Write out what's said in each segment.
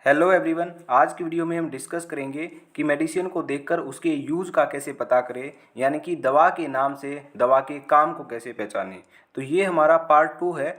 Hello everyone. आज की video में हम डिस्कस करेंगे कि मेडिसिन को देखकर उसके यूज़ का कैसे पता करें, यानी कि दवा के नाम से दवा के काम को कैसे पहचानें। तो ये हमारा पार्ट 2 है।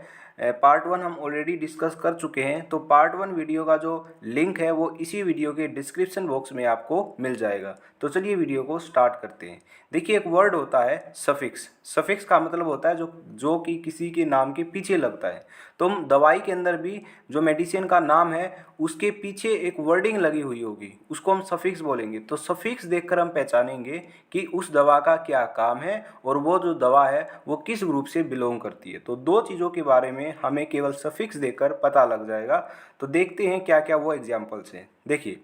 पार्ट 1 हम ऑलरेडी डिस्कस कर चुके हैं, तो पार्ट 1 वीडियो का जो लिंक है वो इसी वीडियो के डिस्क्रिप्शन बॉक्स में आपको मिल जाएगा। तो चलिए वीडियो को स्टार्ट करते हैं। देखिए, एक वर्ड होता है सफिक्स। सफिक्स का मतलब होता है जो कि किसी के नाम के पीछे लगता है। तो हम दवाई के अंदर भी जो मेडिसिन का नाम है उसके पीछे एक वर्डिंग लगी हुई होगी, उसको हम सफिक्स बोलेंगे। तो सफिक्स देखकर हम पहचानेंगे कि उस दवा का क्या काम है और वो जो दवा है वो किस ग्रुप से बिलोंग करती है। तो दो चीज़ों के बारे में हमें केवल सफिक्स देखकर पता लग जाएगा। तो देखते हैं क्या क्या वो एग्जाम्पल्स हैं। देखिए,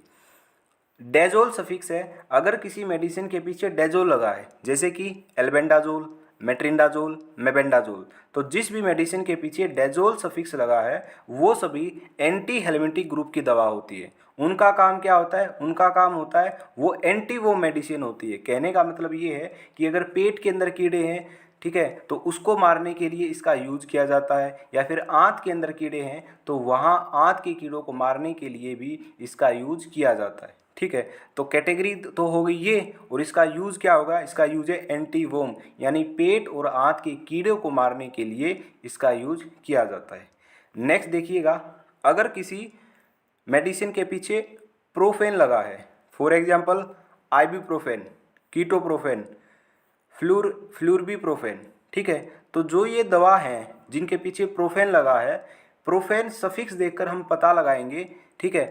डेजोल सफिक्स है। अगर किसी मेडिसिन के पीछे डेजोल लगा है, जैसे कि एल्बेंडाजोल, मेट्रिंडाजोल, मेबेंडाजोल, तो जिस भी मेडिसिन के पीछे डेजोल सफिक्स लगा है वो सभी एंटी हेलमिंटिक ग्रुप की दवा होती है। उनका काम क्या होता है? उनका काम होता है वो एंटी वो मेडिसिन होती है। कहने का मतलब ये है कि अगर पेट के अंदर कीड़े हैं, ठीक है, तो उसको मारने के लिए इसका यूज किया जाता है, या फिर आंत के अंदर कीड़े हैं तो वहाँ आंत के कीड़ों को मारने के लिए भी इसका यूज किया जाता है। ठीक है, तो कैटेगरी तो हो गई ये, और इसका यूज़ क्या होगा? इसका यूज है एंटी वोम, यानी पेट और आंत के कीड़े को मारने के लिए इसका यूज किया जाता है। नेक्स्ट देखिएगा, अगर किसी मेडिसिन के पीछे प्रोफेन लगा है, फॉर एग्जांपल आइबुप्रोफेन, कीटोप्रोफेन, फ्लूरबीप्रोफेन, ठीक है, तो जो ये दवा हैं जिनके पीछे प्रोफेन लगा है, प्रोफेन सफिक्स देखकर हम पता लगाएंगे। ठीक है,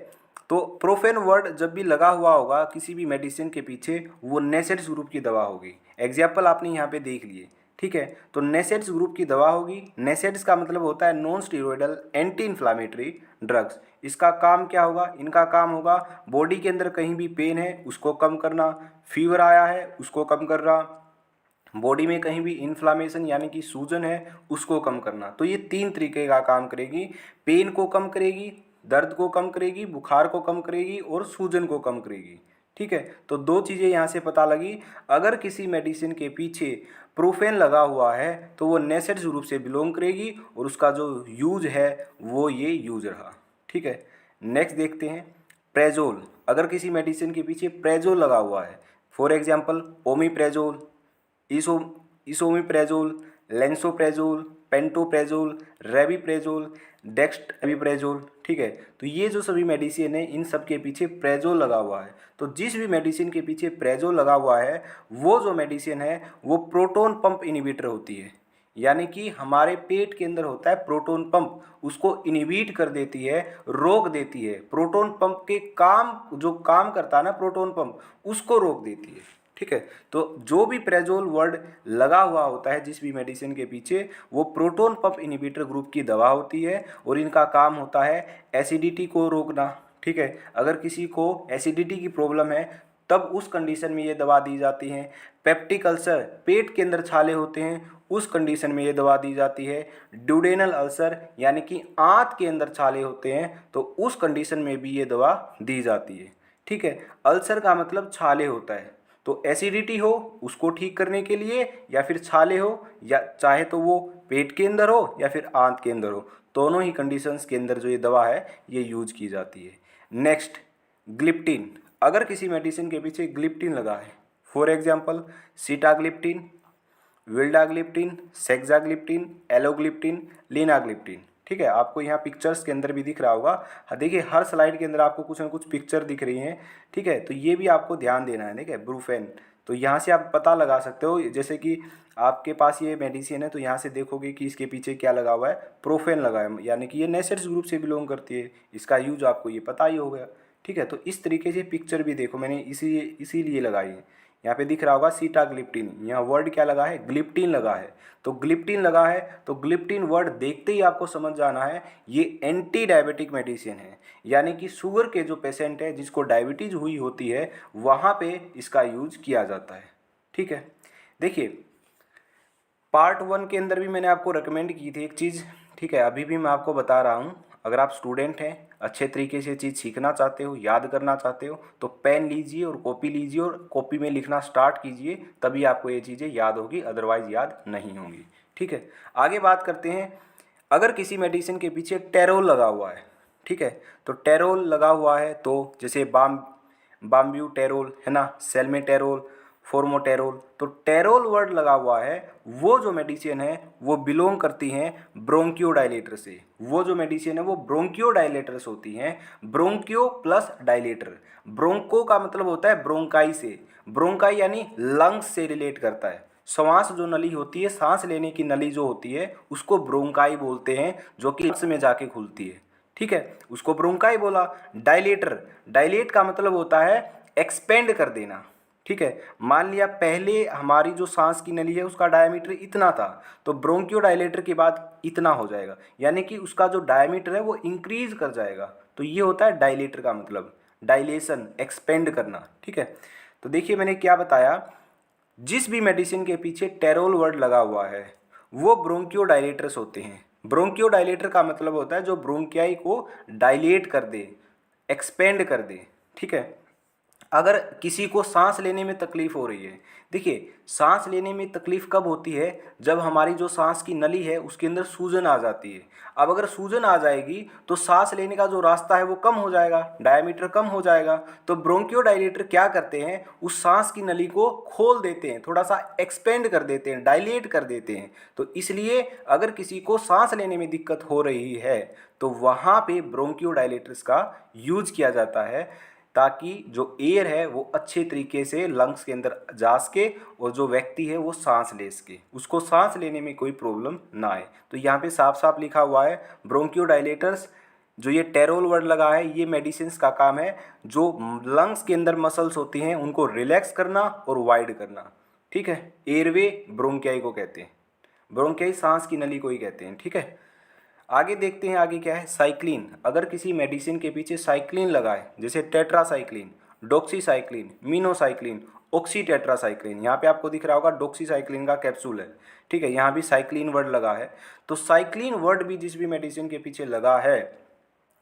तो प्रोफेन वर्ड जब भी लगा हुआ होगा किसी भी मेडिसिन के पीछे, वो नेसेड्स ग्रुप की दवा होगी। एग्जाम्पल आपने यहाँ पे देख लिए। ठीक है, तो नेसेड्स ग्रुप की दवा होगी। नेसेड्स का मतलब होता है non steroidal anti inflammatory drugs. इसका काम क्या होगा? इनका काम होगा बॉडी के अंदर कहीं भी पेन है उसको कम करना, फीवर आया है उसको कम करना, बॉडी में कहीं भी इन्फ्लामेशन यानी कि सूजन है उसको कम करना। तो ये तीन तरीके का काम करेगी। पेन को कम करेगी, दर्द को कम करेगी, बुखार को कम करेगी और सूजन को कम करेगी। ठीक है, तो दो चीज़ें यहाँ से पता लगी। अगर किसी मेडिसिन के पीछे प्रोफेन लगा हुआ है तो वो नेसेड्स ग्रुप से बिलोंग करेगी और उसका जो यूज है वो ये यूज रहा। ठीक है, नेक्स्ट देखते हैं प्रेजोल। अगर किसी मेडिसिन के पीछे प्रेजोल लगा हुआ है, फॉर एग्जाम्पल ओमीप्रेजोल, इसो इसोमीप्रेजोल, लेंसोप्रेजोल, पेंटोप्रेजोल, रेबिप्रेजोल, डेक्स्ट्रेबिप्रेजोल। ठीक है, तो ये जो सभी मेडिसिन है इन सब के पीछे प्रेजोल लगा हुआ है। तो जिस भी मेडिसिन के पीछे प्रेजोल लगा हुआ है वो जो मेडिसिन है वो प्रोटोन पंप इनिबिटर होती है। यानी कि हमारे पेट के अंदर होता है प्रोटोन पंप, उसको इनिबिट कर देती है, रोक देती है। प्रोटोन पंप के काम, जो काम करता है ना प्रोटोन पंप, उसको रोक देती है। ठीक है, तो जो भी प्रेजोल वर्ड लगा हुआ होता है जिस भी मेडिसिन के पीछे, वो प्रोटोन पंप इनिबिटर ग्रुप की दवा होती है और इनका काम होता है एसिडिटी को रोकना। ठीक है, अगर किसी को एसिडिटी की प्रॉब्लम है तब उस कंडीशन में ये दवा दी जाती है। पेप्टिक अल्सर, पेट के अंदर छाले होते हैं, उस कंडीशन में ये दवा दी जाती है। ड्यूडेनल अल्सर यानी कि आंत के अंदर छाले होते हैं तो उस कंडीशन में भी ये दवा दी जाती है। ठीक है, अल्सर का मतलब छाले होता है, तो एसिडिटी हो उसको ठीक करने के लिए, या फिर छाले हो, या चाहे तो वो पेट के अंदर हो या फिर आंत के अंदर हो, दोनों ही कंडीशंस के अंदर जो ये दवा है ये यूज की जाती है। Next gliptin. अगर किसी मेडिसिन के पीछे ग्लिप्टिन लगा है, for example sitagliptin, vildagliptin, saxagliptin, alogliptin, linagliptin. ठीक है, आपको यहाँ पिक्चर्स के अंदर भी दिख रहा होगा। हाँ, देखिए हर स्लाइड के अंदर आपको कुछ ना कुछ पिक्चर दिख रही हैं। ठीक है, तो ये भी आपको ध्यान देना है। ठीक है, ब्रूफेन, तो यहाँ से आप पता लगा सकते हो, जैसे कि आपके पास ये मेडिसिन है तो यहाँ से देखोगे कि इसके पीछे क्या लगा हुआ है, प्रोफेन लगा है, यानी कि ये नेसेड्स ग्रुप से बिलोंग करती है। इसका यूज आपको ये पता ही हो गया। ठीक है, तो इस तरीके से पिक्चर भी देखो, मैंने इसीलिए लगाई है। यहाँ पे दिख रहा होगा सीटाग्लिप्टिन, यहाँ वर्ड क्या लगा है? ग्लिप्टिन लगा है। तो ग्लिप्टिन लगा है तो ग्लिप्टिन वर्ड देखते ही आपको समझ जाना है ये एंटी डायबिटिक मेडिसिन है, यानी कि शुगर के जो पेशेंट है जिसको डायबिटीज हुई होती है वहाँ पे इसका यूज किया जाता है। ठीक है, देखिए पार्ट 1 के अंदर भी मैंने आपको रिकमेंड की थी एक चीज़। ठीक है, अभी भी मैं आपको बता रहा हूँ। अगर आप स्टूडेंट हैं, अच्छे तरीके से चीज़ सीखना चाहते हो, याद करना चाहते हो, तो पेन लीजिए और कॉपी लीजिए और कॉपी में लिखना स्टार्ट कीजिए, तभी आपको ये चीज़ें याद होगी, अदरवाइज याद नहीं होंगी। ठीक है, आगे बात करते हैं। अगर किसी मेडिसिन के पीछे टेरोल लगा हुआ है, ठीक है। तो टेरोल लगा हुआ है तो जैसे बाम्ब्यूटेरोल है ना, सेल्मेटेरोल, फोर्मोटेरोल, तो टेरोल वर्ड लगा हुआ है, वो जो मेडिसिन है वो बिलोंग करती हैं ब्रोंकियोडाइलेटर से। वो जो मेडिसिन है वो ब्रोंकियोडाइलेटर्स होती हैं, ब्रोंकियो प्लस डाइलेटर। ब्रोंको का मतलब होता है ब्रोंकाई से, ब्रोंकाई यानी लंग्स से रिलेट करता है। श्वास जो नली होती है, सांस लेने की नली जो होती है उसको ब्रोंकाई बोलते हैं, जो कि लंग्स में जाके खुलती है, ठीक है, उसको ब्रोंकाई बोला। डायलेटर, डायलेट का मतलब होता है एक्सपेंड कर देना, ठीक है। मान लिया पहले हमारी जो सांस की नली है उसका डायमीटर इतना था, तो ब्रोंकियो डायलेटर के बाद इतना हो जाएगा, यानी कि उसका जो डायमीटर है वो इंक्रीज कर जाएगा। तो ये होता है डायलेटर का मतलब, डायलेशन, एक्सपेंड करना, ठीक है। तो देखिए मैंने क्या बताया, जिस भी मेडिसिन के पीछे टेरोल वर्ड लगा हुआ है वो ब्रोंकियोडाइलेटर्स होते हैं। ब्रोंकियोडाइलेटर का मतलब होता है जो ब्रोंकियाई को डायलेट कर दे, एक्सपेंड कर दे, ठीक है। अगर किसी को सांस लेने में तकलीफ हो रही है, देखिए सांस लेने में तकलीफ कब होती है, जब हमारी जो सांस की नली है उसके अंदर सूजन आ जाती है। अब अगर सूजन आ जाएगी तो सांस लेने का जो रास्ता है वो कम हो जाएगा, डायमीटर कम हो जाएगा। तो ब्रोंकियोडाइलेटर क्या करते हैं, उस सांस की नली को खोल देते हैं, थोड़ा सा एक्सपेंड कर देते हैं, डायलेट कर देते हैं। तो इसलिए अगर किसी को सांस लेने में दिक्कत हो रही है तो वहाँ पे ब्रोंकियोडाइलेटर्स का यूज किया जाता है, ताकि जो एयर है वो अच्छे तरीके से लंग्स के अंदर जा सके और जो व्यक्ति है वो सांस ले सके, उसको सांस लेने में कोई प्रॉब्लम ना आए। तो यहाँ पे साफ साफ लिखा हुआ है ब्रोंकियोडाइलेटर्स, जो ये टेरोल वर्ड लगा है, ये मेडिसिन का काम है जो लंग्स के अंदर मसल्स होती हैं उनको रिलैक्स करना और वाइड करना, ठीक है। एयरवे ब्रोंकियाई को कहते हैं, ब्रोंकियाई सांस की नली को ही कहते हैं, ठीक है। आगे देखते हैं, आगे क्या है, साइक्लिन। अगर किसी मेडिसिन के पीछे साइक्लिन लगा है, जैसे टेट्रासाइक्लिन, डॉक्सीसाइक्लिन, मीनोसाइक्लिन, ऑक्सीटेट्रासाइक्लिन, यहाँ पे आपको दिख रहा होगा डॉक्सीसाइक्लिन का कैप्सूल है, ठीक है, यहाँ भी साइक्लिन वर्ड लगा है। तो साइक्लिन वर्ड भी जिस भी मेडिसिन के पीछे लगा है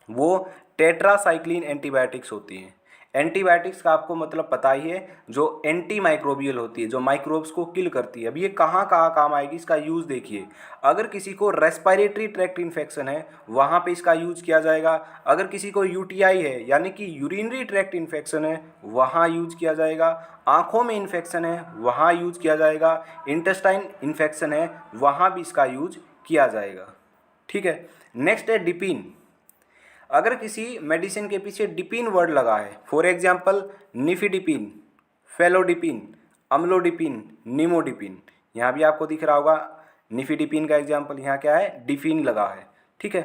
वो टेट्रासाइक्लिन एंटीबायोटिक्स होती हैं। एंटीबायोटिक्स का आपको मतलब पता ही है, जो एंटी माइक्रोबियल होती है, जो माइक्रोब्स को किल करती है। अब ये कहाँ कहाँ काम आएगी, इसका यूज़ देखिए। अगर किसी को रेस्पिरेटरी ट्रैक्ट इन्फेक्शन है वहाँ पे इसका यूज़ किया जाएगा। अगर किसी को यूटीआई है यानी कि यूरिनरी ट्रैक्ट इन्फेक्शन है वहाँ यूज किया जाएगा। आँखों में इन्फेक्शन है वहाँ यूज किया जाएगा। इंटेस्टाइन इन्फेक्शन है वहाँ भी इसका यूज किया जाएगा, ठीक है। नेक्स्ट है डिपिन। अगर किसी मेडिसिन के पीछे डिपिन वर्ड लगा है, for example nifedipine, felodipine, amlodipine, निमोडिपिन, यहाँ भी आपको दिख रहा होगा निफिडिपिन का एग्जाम्पल, यहाँ क्या है, डिफिन लगा है, ठीक है।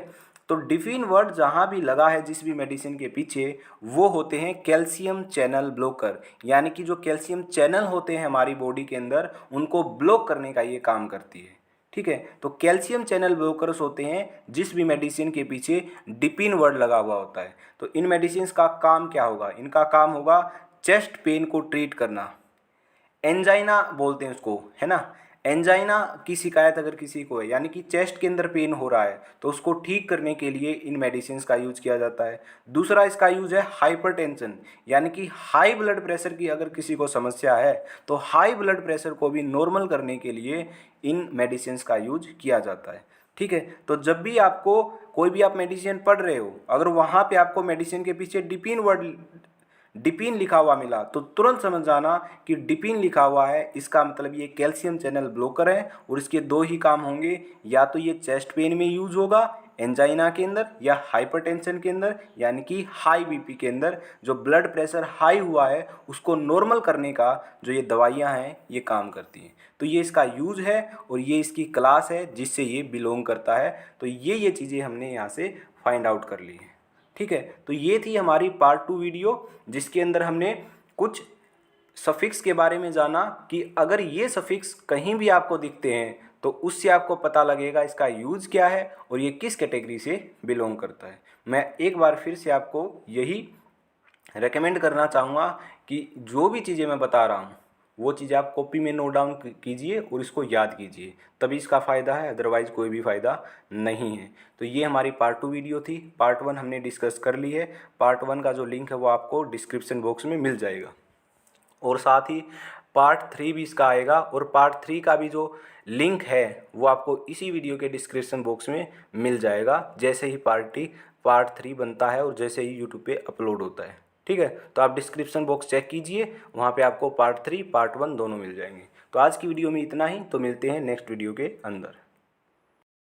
तो डिफिन वर्ड जहाँ भी लगा है जिस भी मेडिसिन के पीछे, वो होते हैं कैल्शियम चैनल ब्लॉकर, यानी कि जो कैल्शियम चैनल होते हैं हमारी बॉडी के अंदर उनको ब्लॉक करने का ये काम करती है, ठीक है। तो कैल्शियम चैनल ब्लॉकर्स होते हैं जिस भी मेडिसिन के पीछे डिपिन वर्ड लगा हुआ होता है। तो इन मेडिसिन का काम क्या होगा, इनका काम होगा चेस्ट पेन को ट्रीट करना, एंजाइना बोलते हैं उसको, है ना। एंजाइना की शिकायत अगर किसी को है यानी कि चेस्ट के अंदर पेन हो रहा है तो उसको ठीक करने के लिए इन मेडिसिन का यूज किया जाता है। दूसरा इसका यूज है हाइपरटेंशन, यानी कि हाई ब्लड प्रेशर की अगर किसी को समस्या है तो हाई ब्लड प्रेशर को भी नॉर्मल करने के लिए इन मेडिसिन का यूज किया जाता है, ठीक है। तो जब भी आपको कोई भी आप मेडिसिन पढ़ रहे हो, अगर वहाँ पे आपको मेडिसिन के पीछे डिपिन लिखा हुआ मिला तो तुरंत समझ जाना कि डिपिन लिखा हुआ है, इसका मतलब ये कैल्शियम चैनल ब्लॉकर है और इसके दो ही काम होंगे, या तो ये चेस्ट पेन में यूज होगा एंजाइना के अंदर, या हाइपरटेंशन के अंदर यानी कि हाई बीपी के अंदर, जो ब्लड प्रेशर हाई हुआ है उसको नॉर्मल करने का जो ये दवाइयाँ हैं ये काम करती हैं। तो ये इसका यूज है और ये इसकी क्लास है जिससे ये बिलोंग करता है। तो ये चीज़ें हमने यहाँ से फाइंड आउट कर ली हैं, ठीक है। तो ये थी हमारी पार्ट 2 वीडियो जिसके अंदर हमने कुछ सफिक्स के बारे में जाना कि अगर ये सफिक्स कहीं भी आपको दिखते हैं तो उससे आपको पता लगेगा इसका यूज क्या है और ये किस कैटेगरी से बिलोंग करता है। मैं एक बार फिर से आपको यही रेकमेंड करना चाहूँगा कि जो भी चीज़ें मैं बता रहा हूँ वो चीज़ आप कॉपी में नोट डाउन कीजिए और इसको याद कीजिए, तभी इसका फ़ायदा है, अदरवाइज़ कोई भी फ़ायदा नहीं है। तो ये हमारी पार्ट 2 वीडियो थी। पार्ट 1 हमने डिस्कस कर ली है। पार्ट 1 का जो लिंक है वो आपको डिस्क्रिप्शन बॉक्स में मिल जाएगा और साथ ही पार्ट 3 भी इसका आएगा और पार्ट 3 का भी जो लिंक है वो आपको इसी वीडियो के डिस्क्रिप्शन बॉक्स में मिल जाएगा जैसे ही पार्ट पार्ट 3 बनता है और जैसे ही यूट्यूब पे अपलोड होता है। ठीक है, तो आप डिस्क्रिप्शन बॉक्स चेक कीजिए, वहाँ पे आपको पार्ट 3 पार्ट 1 दोनों मिल जाएंगे। तो आज की वीडियो में इतना ही, तो मिलते हैं नेक्स्ट वीडियो के अंदर।